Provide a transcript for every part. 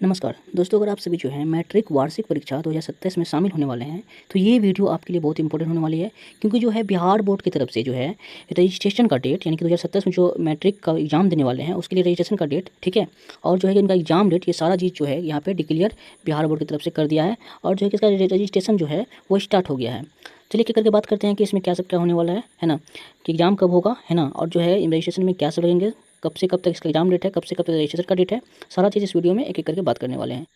नमस्कार दोस्तों, अगर आप सभी जो है मैट्रिक वार्षिक परीक्षा 2027 में शामिल होने वाले हैं तो ये वीडियो आपके लिए बहुत इंपॉर्टेंट होने वाली है। क्योंकि जो है बिहार बोर्ड की तरफ से जो है रजिस्ट्रेशन का डेट यानी कि 2027 में जो मैट्रिक का एग्जाम देने वाले हैं उसके लिए रजिस्ट्रेशन का डेट, ठीक है, और जो है इनका एग्जाम डेट, ये सारा चीज़ जो है यहाँ पे डिक्लेयर बिहार बोर्ड की तरफ से कर दिया है। और जो है कि इसका रजिस्ट्रेशन जो है वो स्टार्ट हो गया है। चलिए करके बात करते हैं कि इसमें क्या सब क्या होने वाला है ना, कि एग्ज़ाम कब होगा, है ना, और जो है रजिस्ट्रेशन में क्या सब लगेंगे, कब से कब तक इसका एग्जाम डेट है, कब से कब तक रजिस्ट्रेशन का डेट है, सारा चीज़ इस वीडियो में एक एक करके बात करने वाले हैं।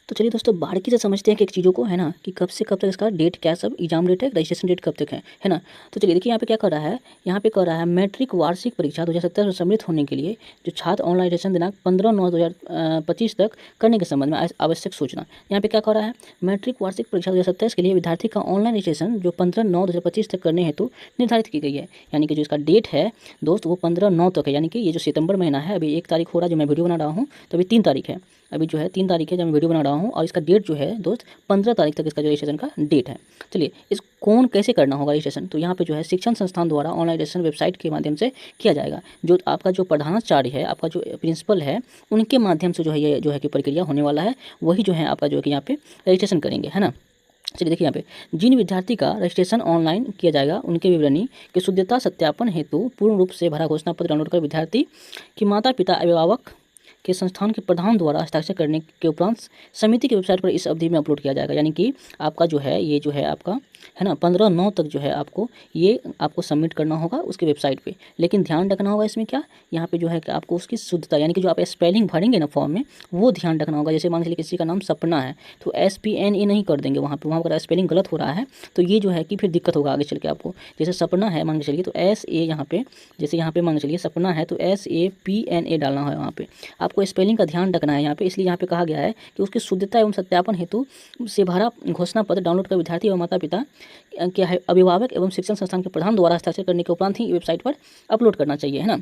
तो चलिए दोस्तों बारीकी से समझते हैं कि एक चीज़ों को, है ना, कि कब से कब तक इसका डेट, क्या सब एग्जाम डेट है, रजिस्ट्रेशन डेट कब तक है ना। तो चलिए देखिए यहाँ पे क्या कर रहा है, यहाँ पे कर रहा है मैट्रिक वार्षिक परीक्षा 2027 में सम्मिलित होने के लिए जो छात्र ऑनलाइन रजिस्ट्रेशन दिनांक 15/9/2025 तक करने के संबंध में आवश्यक सूचना। यहाँ पे क्या कर रहा है, मैट्रिक वार्षिक परीक्षा 2027 के लिए विद्यार्थी का ऑनलाइन रजिस्ट्रेशन जो 15/9/2025 तक करने हेतु निर्धारित की गई है। यानी कि जो इसका डेट है दोस्त वो 15/9 तक है। यानी कि ये जो सितंबर महीना है, अभी 1 तारीख हो रहा है जो मैं वीडियो बना रहा हूँ, तो अभी 3 तारीख है, अभी जो है 3 तारीख है जब मैं वीडियो बना रहा हूँ, और इसका डेट जो है दोस्त 15 तारीख तक इसका जो रजिस्ट्रेशन का डेट है। चलिए इस कौन कैसे करना होगा रजिस्ट्रेशन, तो यहाँ पे जो है शिक्षण संस्थान द्वारा ऑनलाइन रजिस्ट्रेशन वेबसाइट के माध्यम से किया जाएगा। जो आपका जो प्रधानाचार्य है, आपका जो प्रिंसिपल है, उनके माध्यम से जो है ये जो है कि प्रक्रिया होने वाला है, वही जो है आपका जो है कि यहाँ पे रजिस्ट्रेशन करेंगे, है ना। चलिए देखिए यहाँ पे जिन विद्यार्थी का रजिस्ट्रेशन ऑनलाइन किया जाएगा उनके विवरणी की शुद्धता सत्यापन हेतु पूर्ण रूप से भरा घोषणा पत्र डाउनलोड कर विद्यार्थी के माता पिता अभिभावक के संस्थान के प्रधान द्वारा हस्ताक्षर करने के उपरांत समिति की वेबसाइट पर इस अवधि में अपलोड किया जाएगा। यानी कि आपका जो है ये जो है आपका, है ना, 15/9 तक जो है आपको ये आपको सबमिट करना होगा उसके वेबसाइट पे। लेकिन ध्यान रखना होगा इसमें क्या, यहाँ पे जो है कि आपको उसकी शुद्धता यानी कि जो आप स्पेलिंग भरेंगे ना फॉर्म में, वो ध्यान रखना होगा। जैसे मान लीजिए किसी का नाम सपना है तो SPNA नहीं कर देंगे वहाँ पे, वहाँ अगर स्पेलिंग गलत हो रहा है तो ये जो है कि फिर दिक्कत होगा आगे चल के आपको। जैसे सपना है मान के चलिए तो SA यहाँ पे, जैसे यहाँ पे मान के चलिए सपना है तो SAPNA डालना है वहाँ पे। आपको स्पेलिंग का ध्यान रखना है यहाँ पे, इसलिए यहाँ पे कहा गया है कि उसकी शुद्धता एवं सत्यापन हेतु से भरा घोषणा पत्र डाउनलोड कर विद्यार्थी एवं माता पिता के अभिभावक एवं शिक्षण संस्थान के प्रधान द्वारा हस्ताक्षर करने के उपरांत ही वेबसाइट पर अपलोड करना चाहिए, है ना।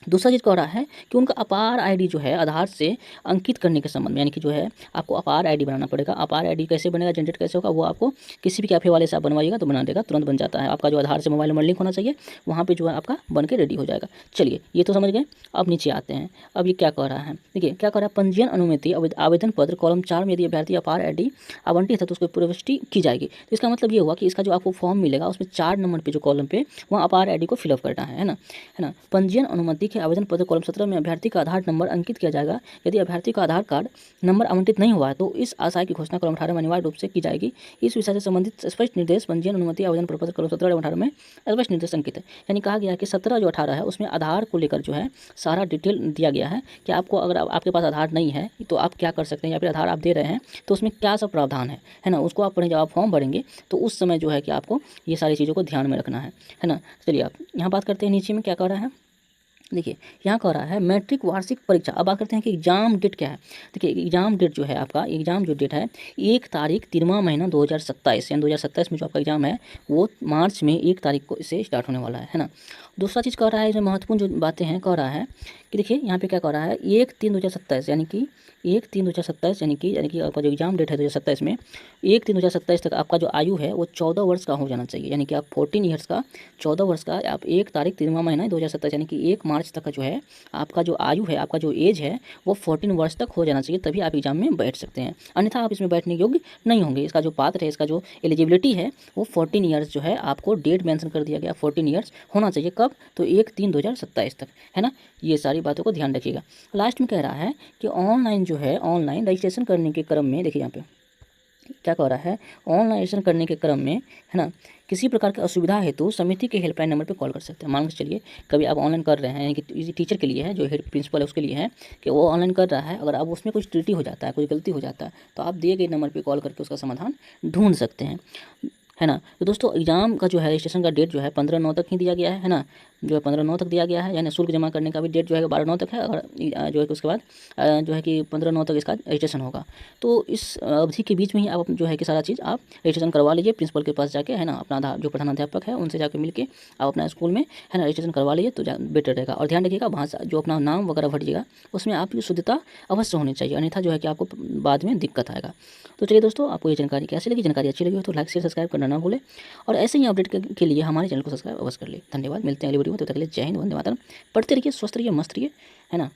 दूसरा चीज़ कह रहा है कि उनका अपार आईडी जो है आधार से अंकित करने के संबंध में, यानी कि जो है आपको अपार आईडी बनाना पड़ेगा। अपार आईडी कैसे बनेगा, जनरेट कैसे होगा, वो आपको किसी भी कैफे वाले से आप बनवाइएगा तो बना देगा, तुरंत बन जाता है। आपका जो आधार से मोबाइल नंबर लिंक होना चाहिए, वहाँ पे जो है आपका बन के रेडी हो जाएगा। चलिए ये तो समझ गए। अब नीचे आते हैं, अब ये क्या कह रहा है, देखिए क्या कह रहा है, पंजीयन अनुमति आवेदन पत्र कॉलम 4 में यदि अभ्यर्थी अपार आईडी आवंटित है तो उसको प्रविष्टि की जाएगी। तो इसका मतलब ये हुआ कि इसका जो आपको फॉर्म मिलेगा उसमें 4 नंबर पे जो कॉलम पे वहाँ अपार आईडी को फिलअप करना है ना, है ना। पंजीयन अनुमति के आवेदन पत्र कॉलम 17 में अभ्यर्थी का आधार नंबर अंकित किया जाएगा। यदि अभ्यर्थी का आधार कार्ड नंबर आवंटित नहीं हुआ है तो इस आशय की घोषणा कॉलम 18 में अनिवार्य रूप से की जाएगी। इस विषय से संबंधित स्पष्ट निर्देश पंजीयन अनुमति आवेदन प्रपत्र कॉलम 17 एवं 18 में स्पष्ट निर्देश अंकित है। यानी कहा गया है कि 17 जो 18 है उसमें आधार को लेकर जो है सारा डिटेल दिया गया है कि आपको अगर आपके पास आधार नहीं है तो आप क्या कर सकते हैं, या फिर आधार आप दे रहे हैं तो उसमें क्या सब प्रावधान है ना, उसको आप पढ़ें। जब आप फॉर्म भरेंगे तो उस समय जो है कि आपको ये सारी चीज़ों को ध्यान में रखना है ना। चलिए आप यहाँ बात करते हैं नीचे में क्या कर रहा है, देखिए यहाँ कह रहा है मैट्रिक वार्षिक परीक्षा। अब बात करते हैं कि एग्जाम डेट क्या है। देखिए एग्जाम डेट जो है आपका, एग्जाम जो डेट है 1 तारीख 3वां महीना 2027, यानी 2027 में जो आपका एग्जाम है वो मार्च में 1 तारीख को इसे स्टार्ट होने वाला है ना। दूसरा चीज़ कह रहा है, जो महत्वपूर्ण जो बातें हैं कह रहा है कि देखिए यहाँ पे क्या कह रहा है, 1/3/2027 यानी कि 1/3/2027 यानी कि आपका जो एग्जाम डेट है 2027 में 1/3/2027 तक आपका जो आयु है वो 14 वर्ष का हो जाना चाहिए। यानी कि आप 14 ईयर्स का, 14 वर्ष का आप 1 तारीख 3वां महीना 2027 यानी कि 1 मार्च तक का जो है आपका जो आयु है, आपका जो एज है वो 14 वर्ष तक हो जाना चाहिए, तभी आप एग्जाम में बैठ सकते हैं। अन्यथा आप इसमें बैठने योग्य नहीं होंगे। इसका जो पात्र है, इसका जो एलिजिबिलिटी है वो 14 ईयर्स जो है आपको डेट मेंशन कर दिया गया, 14 ईयर्स होना चाहिए। कब, तो 1/3/2027 तक, है ना। ये सारी बातों को ध्यान रखिएगा। लास्ट में कह रहा है कि ऑनलाइन जो है, ऑनलाइन रजिस्ट्रेशन करने के क्रम में, देखिए यहाँ पे क्या कह रहा है, ऑनलाइन रजिस्ट्रेशन करने के क्रम में, है ना, किसी प्रकार की असुविधा हेतु समिति के हेल्पलाइन नंबर पर कॉल कर सकते हैं। मान के चलिए कभी आप ऑनलाइन कर रहे हैं, यानी कि टीचर के लिए है, जो हेड प्रिंसिपल है उसके लिए है कि वो ऑनलाइन कर रहा है, अगर अब उसमें कुछ त्रुटि हो जाता है, कोई गलती हो जाता है तो आप दिए गए नंबर पर कॉल करके उसका समाधान ढूंढ सकते हैं, है ना। तो दोस्तों एग्जाम का जो है रजिस्ट्रेशन का डेट जो है 15/9 तक ही दिया गया है ना, जो है 15/9 तक दिया गया है। यानी शुल्क जमा करने का भी डेट जो है 12/9 तक है, और जो है कि उसके बाद जो है कि 15/9 तक इसका रजिस्ट्रेशन होगा। तो इस अवधि के बीच में ही आप जो है कि सारा चीज़ आप रजिस्ट्रेशन करवा लीजिए प्रिंसिपल के पास जाके, है ना। अपना आधार, जो प्रधानाध्यापक है उनसे जाकर मिलके आप अपना स्कूल में, है ना, रजिस्ट्रेशन करवा लीजिए तो बेटर रहेगा। और ध्यान रखिएगा वहाँ से जो अपना नाम वगैरह भरिएगा उसमें आपकी शुद्धता अवश्य होनी चाहिए, अन्यथा जो है कि आपको बाद में दिक्कत आएगा। तो चलिए दोस्तों, आपको ये जानकारी कैसी लगी, जानकारी अच्छी लगी हो तो लाइक शेयर सब्सक्राइब करना ना भूलें, और ऐसे ही अपडेट के लिए हमारे चैनल को सब्सक्राइब अवश्य कर ले। धन्यवाद, मिलते हैं अगली वीडियो में, तब तक के लिए जय हिंद, वंदे मातरम। पढ़ते रहिए, स्वस्थ रहिए, मस्त रहिए, है ना।